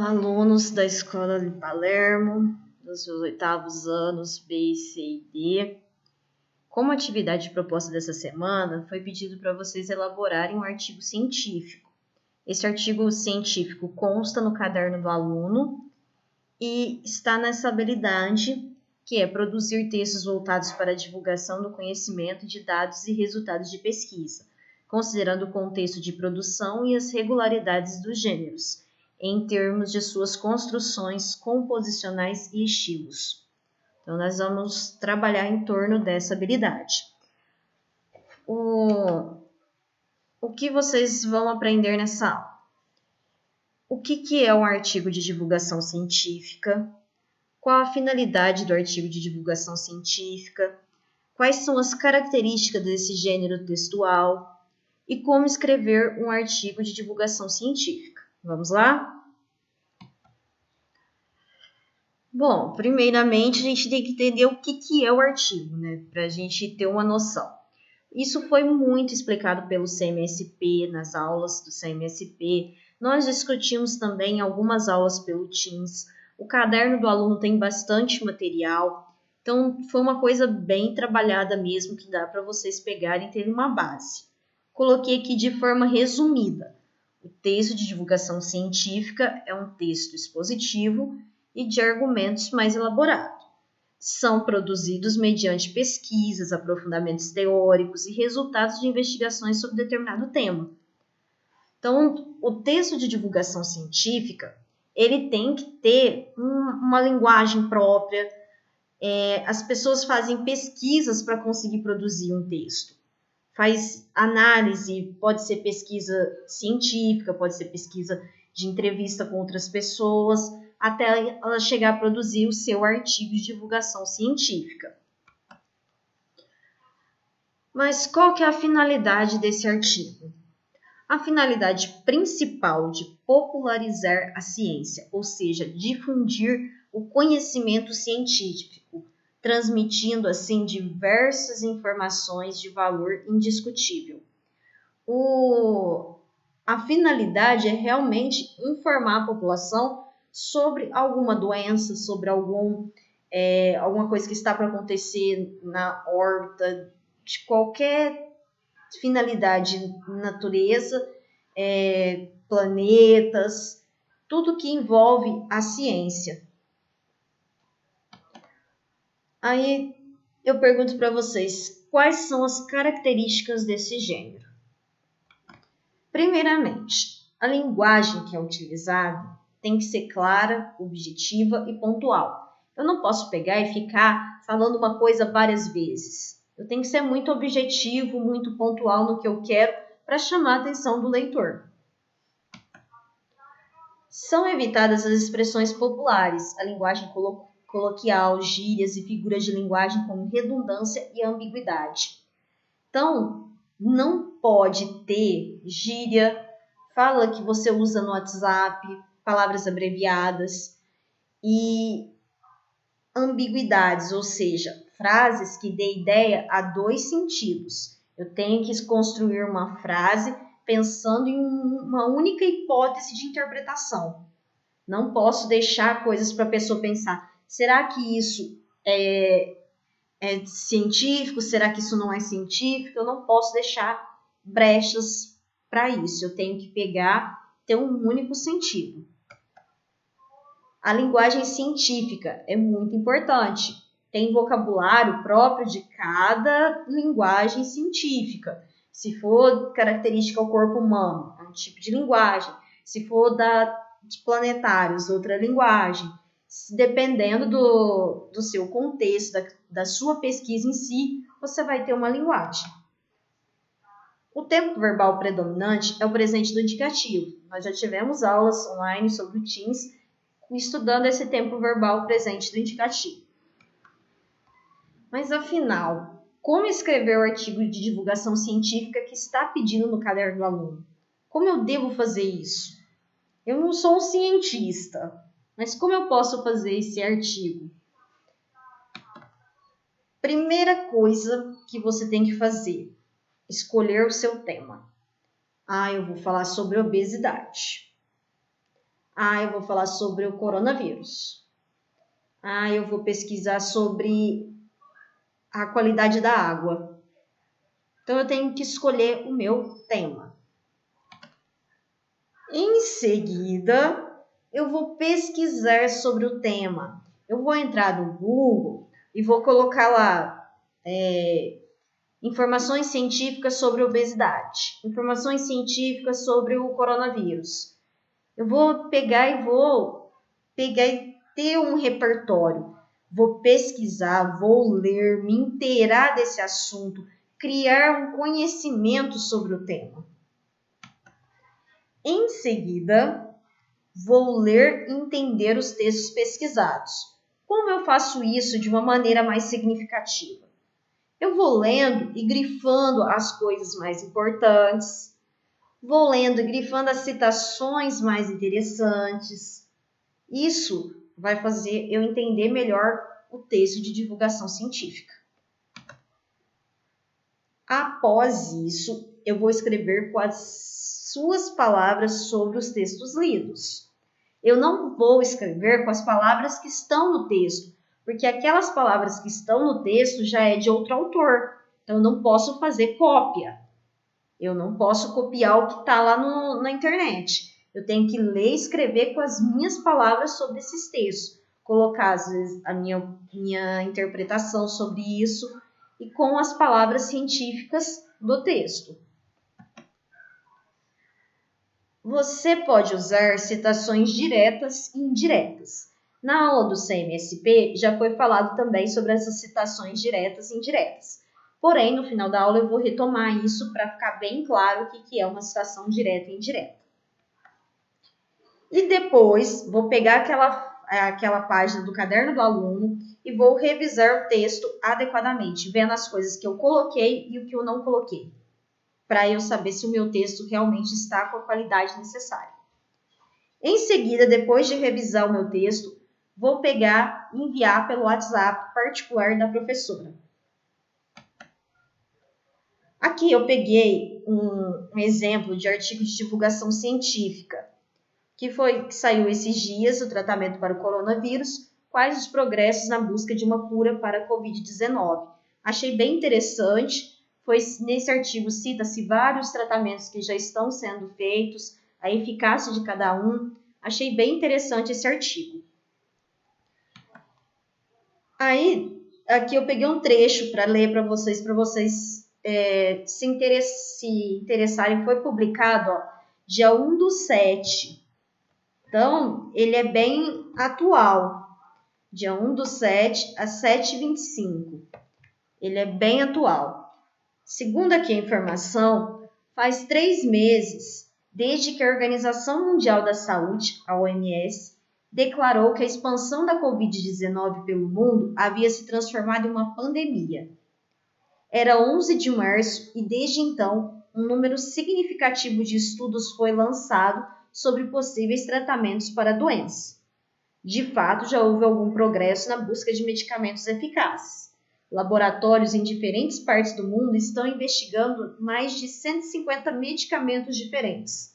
Alunos da Escola de Palermo, dos seus 8º anos B, C e D. Como atividade proposta dessa semana, foi pedido para vocês elaborarem um artigo científico. Esse artigo científico consta no caderno do aluno e está nessa habilidade, que é produzir textos voltados para a divulgação do conhecimento de dados e resultados de pesquisa, considerando o contexto de produção e as regularidades dos gêneros, em termos de suas construções composicionais e estilos. Então, nós vamos trabalhar em torno dessa habilidade. O que vocês vão aprender nessa aula? O que é um artigo de divulgação científica? Qual a finalidade do artigo de divulgação científica? Quais são as características desse gênero textual? E como escrever um artigo de divulgação científica? Vamos lá? Bom, primeiramente a gente tem que entender o que é o artigo, né? Para a gente ter uma noção. Isso foi muito explicado pelo CMSP, nas aulas do CMSP. Nós discutimos também algumas aulas pelo Teams. O caderno do aluno tem bastante material. Então, foi uma coisa bem trabalhada mesmo, que dá para vocês pegarem e terem uma base. Coloquei aqui de forma resumida. O texto de divulgação científica é um texto expositivo e de argumentos mais elaborados. São produzidos mediante pesquisas, aprofundamentos teóricos e resultados de investigações sobre determinado tema. Então, o texto de divulgação científica, ele tem que ter uma linguagem própria. As pessoas fazem pesquisas para conseguir produzir um texto. Faz análise, pode ser pesquisa científica, pode ser pesquisa de entrevista com outras pessoas, até ela chegar a produzir o seu artigo de divulgação científica. Mas qual que é a finalidade desse artigo? A finalidade principal de popularizar a ciência, ou seja, difundir o conhecimento científico, transmitindo assim diversas informações de valor indiscutível. A finalidade é realmente informar a população sobre alguma doença, sobre alguma coisa que está para acontecer na órbita, de qualquer finalidade, natureza, planetas, tudo que envolve a ciência. Aí eu pergunto para vocês, quais são as características desse gênero? Primeiramente, a linguagem que é utilizada tem que ser clara, objetiva e pontual. Eu não posso pegar e ficar falando uma coisa várias vezes. Eu tenho que ser muito objetivo, muito pontual no que eu quero para chamar a atenção do leitor. São evitadas as expressões populares, a linguagem coloquial, gírias e figuras de linguagem como redundância e ambiguidade. Então, não pode ter gíria, fala que você usa no WhatsApp, palavras abreviadas e ambiguidades, ou seja, frases que dê ideia a dois sentidos. Eu tenho que construir uma frase pensando em uma única hipótese de interpretação. Não posso deixar coisas para a pessoa pensar. Será que isso é científico? Será que isso não é científico? Eu não posso deixar brechas para isso. Eu tenho que ter um único sentido. A linguagem científica é muito importante. Tem vocabulário próprio de cada linguagem científica. Se for característica ao corpo humano, é um tipo de linguagem. Se for de planetários, outra linguagem. Dependendo do seu contexto, da sua pesquisa em si, você vai ter uma linguagem. O tempo verbal predominante é o presente do indicativo. Nós já tivemos aulas online sobre o Teams, estudando esse tempo verbal presente do indicativo. Mas afinal, como escrever o artigo de divulgação científica que está pedindo no caderno do aluno? Como eu devo fazer isso? Eu não sou um cientista, mas como eu posso fazer esse artigo? Primeira coisa que você tem que fazer, escolher o seu tema. Eu vou falar sobre obesidade. Eu vou falar sobre o coronavírus. Eu vou pesquisar sobre a qualidade da água. Então, eu tenho que escolher o meu tema. Em seguida, eu vou pesquisar sobre o tema. Eu vou entrar no Google e vou colocar lá informações científicas sobre obesidade, informações científicas sobre o coronavírus. Eu vou pegar e ter um repertório. Vou pesquisar, vou ler, me inteirar desse assunto, criar um conhecimento sobre o tema. Em seguida, vou ler e entender os textos pesquisados. Como eu faço isso de uma maneira mais significativa? Eu vou lendo e grifando as coisas mais importantes, vou lendo e grifando as citações mais interessantes. Isso vai fazer eu entender melhor o texto de divulgação científica. Após isso, eu vou escrever com as suas palavras sobre os textos lidos. Eu não vou escrever com as palavras que estão no texto, porque aquelas palavras que estão no texto já é de outro autor. Então, eu não posso fazer cópia. Eu não posso copiar o que está lá na internet. Eu tenho que ler e escrever com as minhas palavras sobre esses textos. Colocar, às vezes, a minha interpretação sobre isso e com as palavras científicas do texto. Você pode usar citações diretas e indiretas. Na aula do CMSP, já foi falado também sobre essas citações diretas e indiretas. Porém, no final da aula, eu vou retomar isso para ficar bem claro o que é uma citação direta e indireta. E depois, vou pegar aquela página do caderno do aluno e vou revisar o texto adequadamente, vendo as coisas que eu coloquei e o que eu não coloquei, para eu saber se o meu texto realmente está com a qualidade necessária. Em seguida, depois de revisar o meu texto, vou pegar e enviar pelo WhatsApp particular da professora. Aqui eu peguei um exemplo de artigo de divulgação científica, que saiu esses dias, o tratamento para o coronavírus, quais os progressos na busca de uma cura para a Covid-19. Achei bem interessante, nesse artigo cita-se vários tratamentos que já estão sendo feitos, a eficácia de cada um. Achei bem interessante esse artigo. Aí, aqui eu peguei um trecho para ler para vocês se interessarem. Foi publicado dia 1/7. Então, ele é bem atual. Dia 1/7 às 7h25. Ele é bem atual. Segundo aqui a informação, faz 3 meses desde que a Organização Mundial da Saúde, a OMS, declarou que a expansão da Covid-19 pelo mundo havia se transformado em uma pandemia. Era 11 de março e, desde então, um número significativo de estudos foi lançado sobre possíveis tratamentos para a doença. De fato, já houve algum progresso na busca de medicamentos eficazes. Laboratórios em diferentes partes do mundo estão investigando mais de 150 medicamentos diferentes.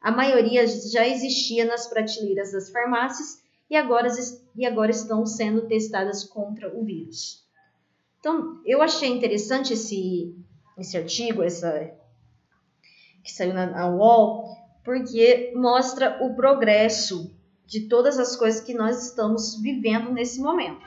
A maioria já existia nas prateleiras das farmácias e agora estão sendo testadas contra o vírus. Então, eu achei interessante esse artigo, que saiu na UOL, porque mostra o progresso de todas as coisas que nós estamos vivendo nesse momento.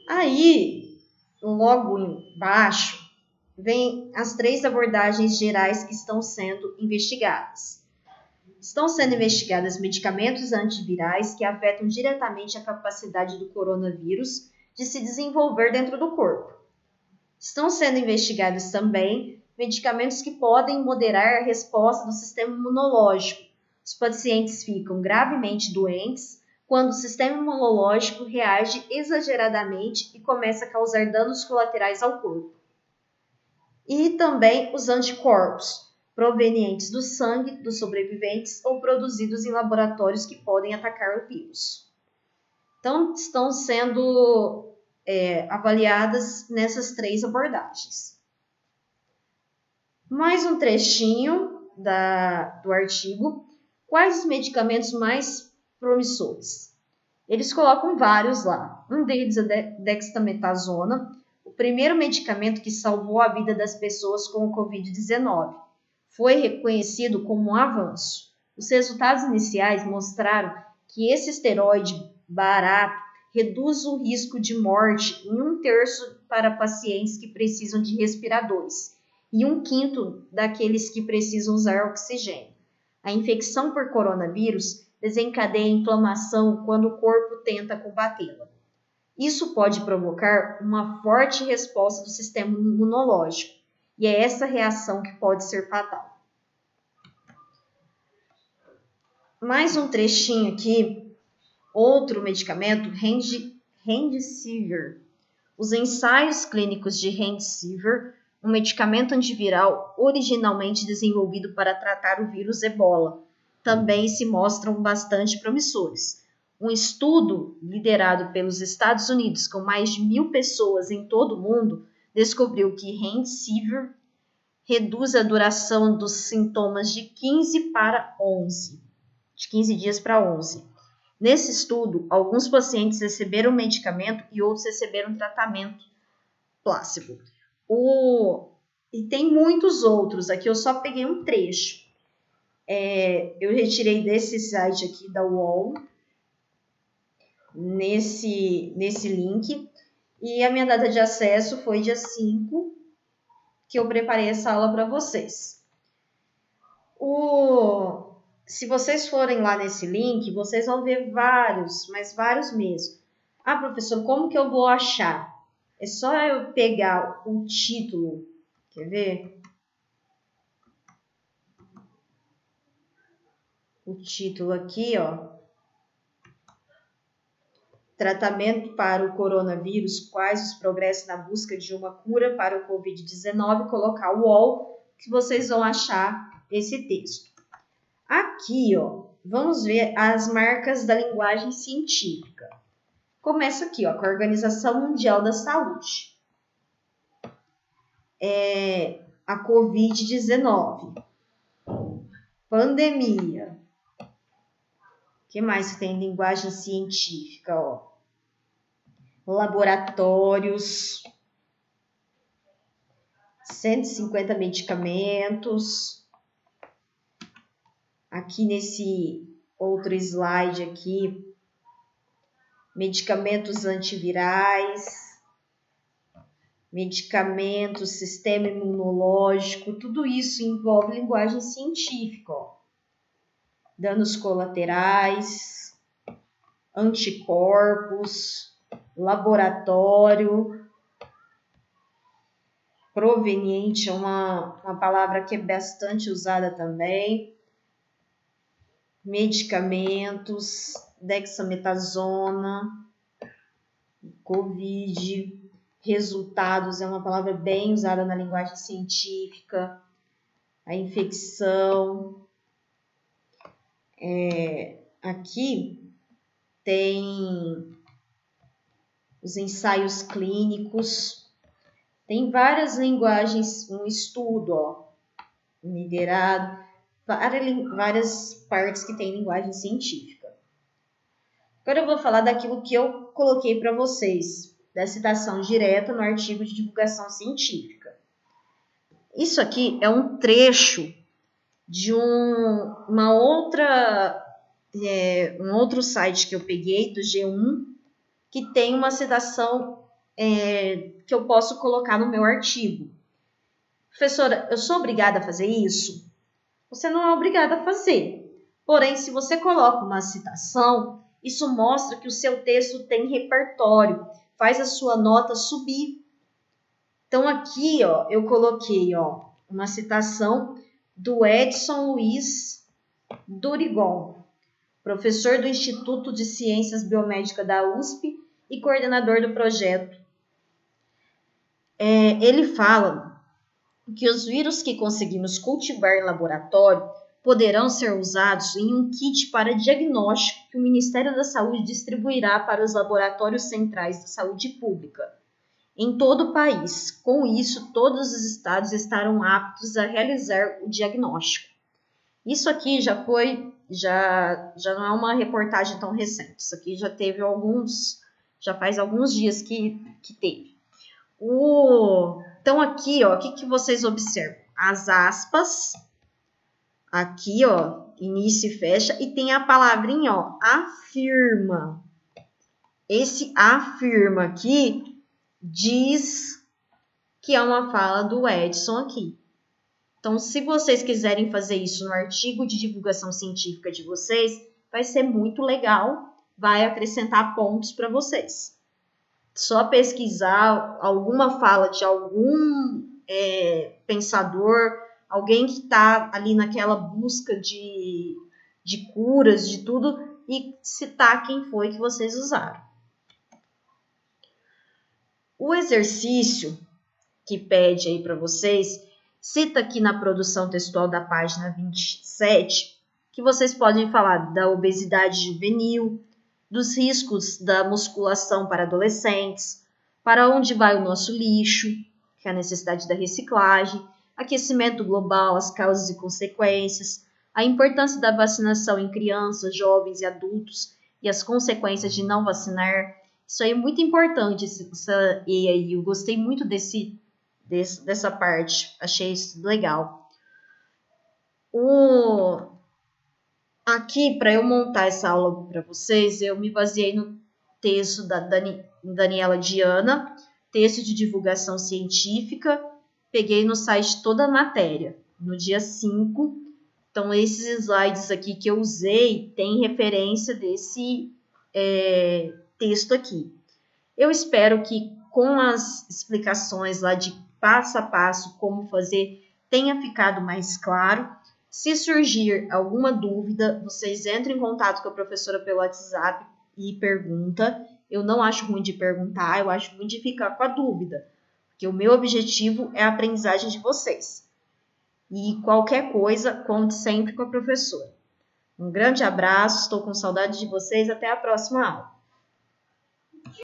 Aí, logo embaixo, vem as 3 abordagens gerais que estão sendo investigadas. Estão sendo investigados medicamentos antivirais que afetam diretamente a capacidade do coronavírus de se desenvolver dentro do corpo. Estão sendo investigados também medicamentos que podem moderar a resposta do sistema imunológico. Os pacientes ficam gravemente doentes quando o sistema imunológico reage exageradamente e começa a causar danos colaterais ao corpo. E também os anticorpos, provenientes do sangue dos sobreviventes ou produzidos em laboratórios que podem atacar o vírus. Então, estão sendo avaliadas nessas 3 abordagens. Mais um trechinho do artigo. Quais os medicamentos mais promissores? Eles colocam vários lá. Um deles é a dexametasona, o primeiro medicamento que salvou a vida das pessoas com o Covid-19. Foi reconhecido como um avanço. Os resultados iniciais mostraram que esse esteroide barato reduz o risco de morte em 1/3 para pacientes que precisam de respiradores e 1/5 daqueles que precisam usar oxigênio. A infecção por coronavírus desencadeia inflamação quando o corpo tenta combatê-la. Isso pode provocar uma forte resposta do sistema imunológico, e é essa reação que pode ser fatal. Mais um trechinho aqui, outro medicamento, Remdesivir. Os ensaios clínicos de Remdesivir, um medicamento antiviral originalmente desenvolvido para tratar o vírus Ebola, também se mostram bastante promissores. Um estudo liderado pelos Estados Unidos com mais de 1.000 pessoas em todo o mundo descobriu que Remdesivir reduz a duração dos sintomas de 15 dias para 11. Nesse estudo, alguns pacientes receberam medicamento e outros receberam tratamento plácido. E tem muitos outros, aqui eu só peguei um trecho. Eu retirei desse site aqui da UOL, nesse link, e a minha data de acesso foi dia 5, que eu preparei essa aula para vocês. Se vocês forem lá nesse link, vocês vão ver vários, mas vários mesmo. Ah, professor, como que eu vou achar? É só eu pegar o título, quer ver? O título aqui, ó. Tratamento para o coronavírus, quais os progressos na busca de uma cura para o Covid-19, colocar o UOL, que vocês vão achar esse texto. Aqui, ó, vamos ver as marcas da linguagem científica. Começa aqui, ó, com a Organização Mundial da Saúde. A Covid-19. Pandemia. O que mais que tem em linguagem científica, ó? Laboratórios. 150 medicamentos. Aqui nesse outro slide aqui, medicamentos antivirais, medicamentos, sistema imunológico, tudo isso envolve linguagem científica, ó. Danos colaterais, anticorpos, laboratório, proveniente é uma palavra que é bastante usada também, medicamentos, dexametasona, Covid, resultados é uma palavra bem usada na linguagem científica, a infecção. Aqui tem os ensaios clínicos, tem várias linguagens, um estudo, ó, liderado, várias partes que tem linguagem científica. Agora eu vou falar daquilo que eu coloquei para vocês, da citação direta no artigo de divulgação científica. Isso aqui é um trecho de um outro site que eu peguei, do G1, que tem uma citação que eu posso colocar no meu artigo. Professora, eu sou obrigada a fazer isso? Você não é obrigada a fazer. Porém, se você coloca uma citação, isso mostra que o seu texto tem repertório, faz a sua nota subir. Então, aqui, ó, eu coloquei, ó, uma citação do Edson Luiz Durigon, professor do Instituto de Ciências Biomédicas da USP e coordenador do projeto. Ele fala que os vírus que conseguimos cultivar em laboratório poderão ser usados em um kit para diagnóstico que o Ministério da Saúde distribuirá para os laboratórios centrais da saúde pública em todo o país. Com isso, todos os estados estarão aptos a realizar o diagnóstico. Isso aqui já foi já não é uma reportagem tão recente. Isso aqui já teve já faz alguns dias que teve. Então aqui, ó, o que vocês observam? As aspas, aqui, ó, início e fecha, e tem a palavrinha, ó, afirma. Esse afirma aqui diz que é uma fala do Edson aqui. Então, se vocês quiserem fazer isso no artigo de divulgação científica de vocês, vai ser muito legal, vai acrescentar pontos para vocês. Só pesquisar alguma fala de algum pensador, alguém que está ali naquela busca de curas, de tudo, e citar quem foi que vocês usaram. O exercício que pede aí para vocês, cita aqui na produção textual da página 27, que vocês podem falar da obesidade juvenil, dos riscos da musculação para adolescentes, para onde vai o nosso lixo, que é a necessidade da reciclagem, aquecimento global, as causas e consequências, a importância da vacinação em crianças, jovens e adultos e as consequências de não vacinar. Isso aí é muito importante, e aí eu gostei muito dessa parte, achei isso legal. Aqui, para eu montar essa aula para vocês, eu me baseei no texto da Daniela Diana, texto de divulgação científica, peguei no site toda a matéria, no dia 5. Então, esses slides aqui que eu usei tem referência desse texto aqui. Eu espero que com as explicações lá de passo a passo como fazer tenha ficado mais claro. Se surgir alguma dúvida, vocês entrem em contato com a professora pelo WhatsApp e pergunta. Eu não acho ruim de perguntar, eu acho ruim de ficar com a dúvida, porque o meu objetivo é a aprendizagem de vocês. E qualquer coisa, conte sempre com a professora. Um grande abraço, estou com saudade de vocês, até a próxima aula.